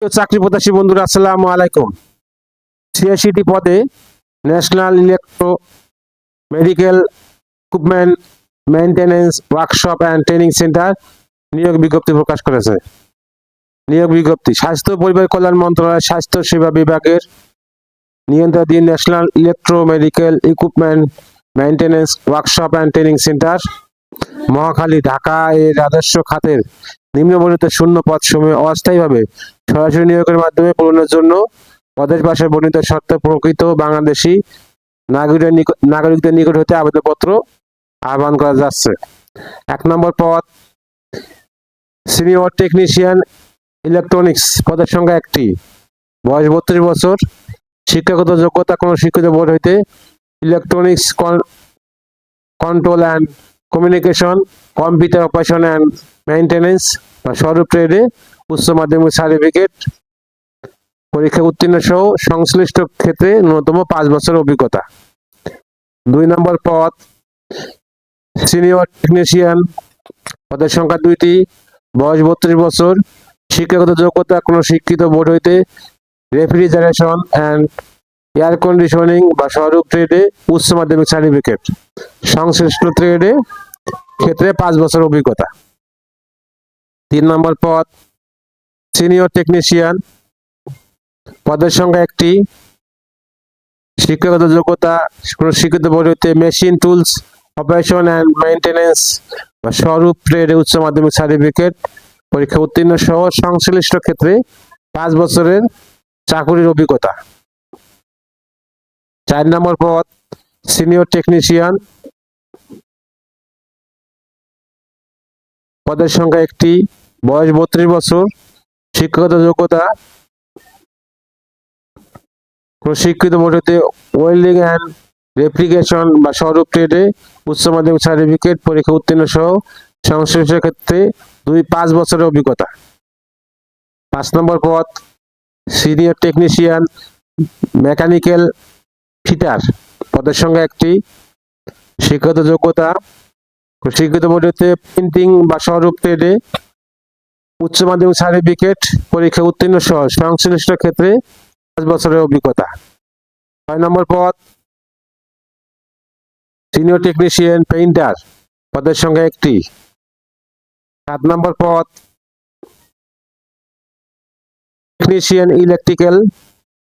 তো চাকরি প্রত্যাশী বন্ধুরা, আসসালামু আলাইকুম। 86টি পদে national electro medical equipment maintenance workshop and training centre নিয়োগ বিজ্ঞপ্তি প্রকাশ করেছে। নিয়োগ বিজ্ঞপ্তি স্বাস্থ্য পরিবার কল্যাণ মন্ত্রণালয়ের স্বাস্থ্য সেবা বিভাগের নিয়ন্ত্রণাধীন national electro medical equipment maintenance workshop and training centre Mohakhali, Dhaka এর রাজস্ব খাতের নিম্নবর্ণিত শূন্য পদ সমূহ অস্থায়ীভাবে সরাসরি নিয়োগের মাধ্যমে পূরণের জন্য পদের পাশে বর্ণিত শর্তে প্রকৃত বাংলাদেশি নাগরিকদের নিকট হতে আবেদনপত্র আহ্বান করা যাচ্ছে। 1 নম্বর পদ সিনিয়র টেকনিশিয়ান ইলেকট্রনিক্স, পদের সংখ্যা 1টি, বয়স 32 বছর, শিক্ষাগত যোগ্যতা কোনো স্বীকৃত বোর্ড হইতে electronics control and communication, computer operation and maintenance বা স্বরূপ ট্রেডে উচ্চ মাধ্যমিক সার্টিফিকেট পরীক্ষা উত্তীর্ণ সহ সংশ্লিষ্ট ক্ষেত্রে ন্যূনতম 5 বছরের অভিজ্ঞতা। 2 নম্বর পদ সিনিয়র টেকনিশিয়ান, পদের সংখ্যা 2টি, বয়স 32 বছর, শিক্ষাগত যোগ্যতা কোনো শিক্ষিত বোর্ড হইতে রেফ্রিজারেশন অ্যান্ড এয়ার কন্ডিশনিং বা স্বরূপ ট্রেডে উচ্চ মাধ্যমিক সার্টিফিকেট, সংশ্লিষ্ট ট্রেডে ক্ষেত্রে 5 বছর অভিজ্ঞতা। 3 নম্বর পদ সিনিয়র টেকনিশিয়ান, পদের সংখ্যা 1টি, শিক্ষাগত যোগ্যতা কোনো স্বীকৃত বোর্ড হইতে machine tools operation and maintenance বা স্বরূপ ট্রেডে উচ্চ মাধ্যমিক সার্টিফিকেট পরীক্ষা উত্তীর্ণ সহ সংশ্লিষ্ট ক্ষেত্রে 5 বছরের চাকুরির অভিজ্ঞতা। 4 নম্বর পদ সিনিয়র টেকনিশিয়ান, পদের সংখ্যা 1টি, বয়স 32 বছর, শিক্ষাগত যোগ্যতা প্রশিক্ষিত বোর্ড হতে ওয়েল্ডিং অ্যান্ড রেফ্রিজারেশন বা স্বরূপ ট্রেডে উচ্চ মাধ্যমিক সার্টিফিকেট পরীক্ষা উত্তীর্ণ সহ সংশ্লিষ্ট ক্ষেত্রে 5 বছরের অভিজ্ঞতা। 5 নম্বর পদ সিনিয়র টেকনিশিয়ান মেকানিক্যাল ফিটার, পদের সংখ্যা 1টি, শিক্ষাগত যোগ্যতা স্বীকৃত বোর্ড হতে প্রিন্টিং বা স্বরূপ ট্রেডে উচ্চ মাধ্যমিক সার্টিফিকেট পরীক্ষা উত্তীর্ণ সহ সংশ্লিষ্ট ক্ষেত্রে 5 বছরের অভিজ্ঞতা। 6 নম্বর পদ সিনিয়র টেকনিশিয়ান পেইন্টার, পদের সংখ্যা 1টি। 7 নম্বর পদ টেকনিশিয়ান ইলেকট্রিক্যাল,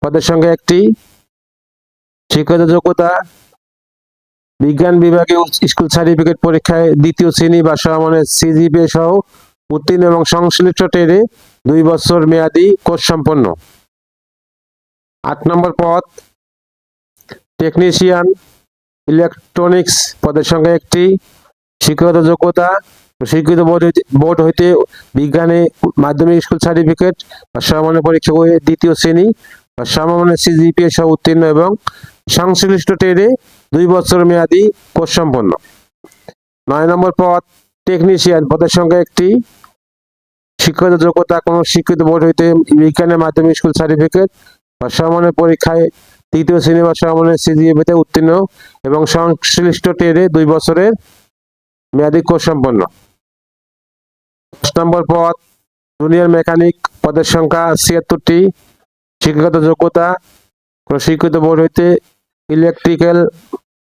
পদের সংখ্যা 1টি, শিক্ষাগত যোগ্যতা বিজ্ঞান বিভাগে স্কুল সার্টিফিকেট পরীক্ষায় 2য় শ্রেণী বা সমমানের সিজিপিএ সহ উত্তীর্ণ এবং সংশ্লিষ্ট ট্রেডে 2 বছর মেয়াদী কোর্স সম্পন্ন। 8 নম্বর পদ টেকনিশিয়ান ইলেকট্রনিক্স, পদের সংখ্যা 1টি, শিক্ষাগত যোগ্যতা স্বীকৃত বোর্ড হইতে বিজ্ঞানে মাধ্যমিক স্কুল সার্টিফিকেট বা সমমানের পরীক্ষা 2য় শ্রেণী বা সমমানের সিজিপিএ সহ উত্তীর্ণ এবং সংশ্লিষ্ট ট্রেডে 2 বছর মেয়াদী কোর্স সম্পন্ন। 9 নম্বর পদ টেকনিশিয়ান, পদের সংখ্যা 1টি, শিক্ষাগত যোগ্যতা কোনো স্বীকৃত বোর্ড হইতে বিজ্ঞানের মাধ্যমিক স্কুল সার্টিফিকেট বা সমমানের পরীক্ষায় 3য় শ্রেণী বা সমমানের সিজিপিএতে উত্তীর্ণ এবং সংশ্লিষ্ট ট্রেডে 2 বছরের মেয়াদী কোর্স সম্পন্ন। 10 নম্বর পদ জুনিয়র মেকানিক, পদের সংখ্যা 76টি, শিক্ষাগত যোগ্যতা কোনো স্বীকৃত বোর্ড হইতে ইলেকট্রিক্যাল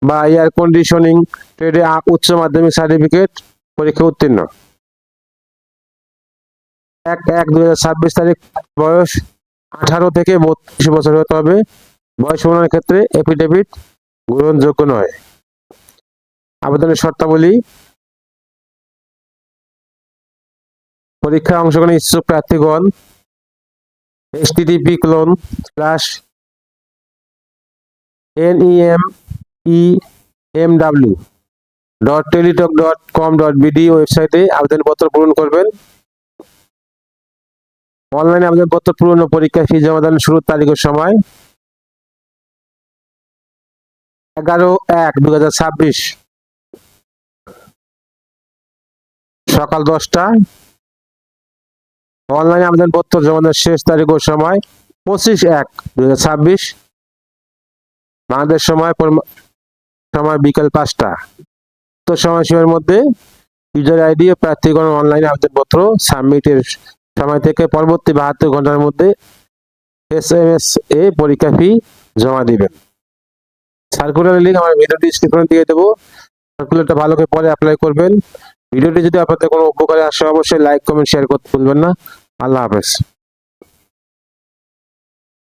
বা এয়ার কন্ডিশনিং ট্রেডে উচ্চ মাধ্যমিক সার্টিফিকেট পরীক্ষা উত্তীর্ণ। 1/1/2026 তারিখ, বয়স 18 থেকে 32 বছর হতে হবে। বয়স প্রমাণের ক্ষেত্রে এফিডেভিট গ্রহণযোগ্য নয়। আবেদনের শর্তাবলী: পরীক্ষায় অংশগ্রহণের ইচ্ছুক প্রার্থীগণ http://nememw.teletalk.com.bd ওয়েবসাইটে আবেদনপত্র পূরণ করবেন। অনলাইনে আবেদনপত্র পূরণ ও পরীক্ষার ফি জমাদানের শুরুর তারিখ ও সময়: 11/1/2026 সকাল 10টা। অনলাইনে আবেদনপত্র জমাদানের শেষ তারিখ ও সময় 25/1/2026 বাংলাদেশ সময় বিকাল 5টা। তো সময়সীমার মধ্যে ইউজার আইডি ও প্রার্থীগণ অনলাইনে আবেদনপত্র সাবমিটের সময় থেকে পরবর্তী 72 ঘন্টার মধ্যে SMS এ পরীক্ষা ফি জমা দিবেন। সার্কুলারের লিঙ্ক আমার ভিডিও ডেসক্রিপশনে দিয়ে দেবো। সার্কুলারটা ভালো করে পরে অ্যাপ্লাই করবেন। ভিডিওটি যদি আপনাদের কোনো উপকারে আসে অবশ্যই লাইক কমেন্ট শেয়ার করতে ভুলবেন না। আল্লাহ হাফেজ।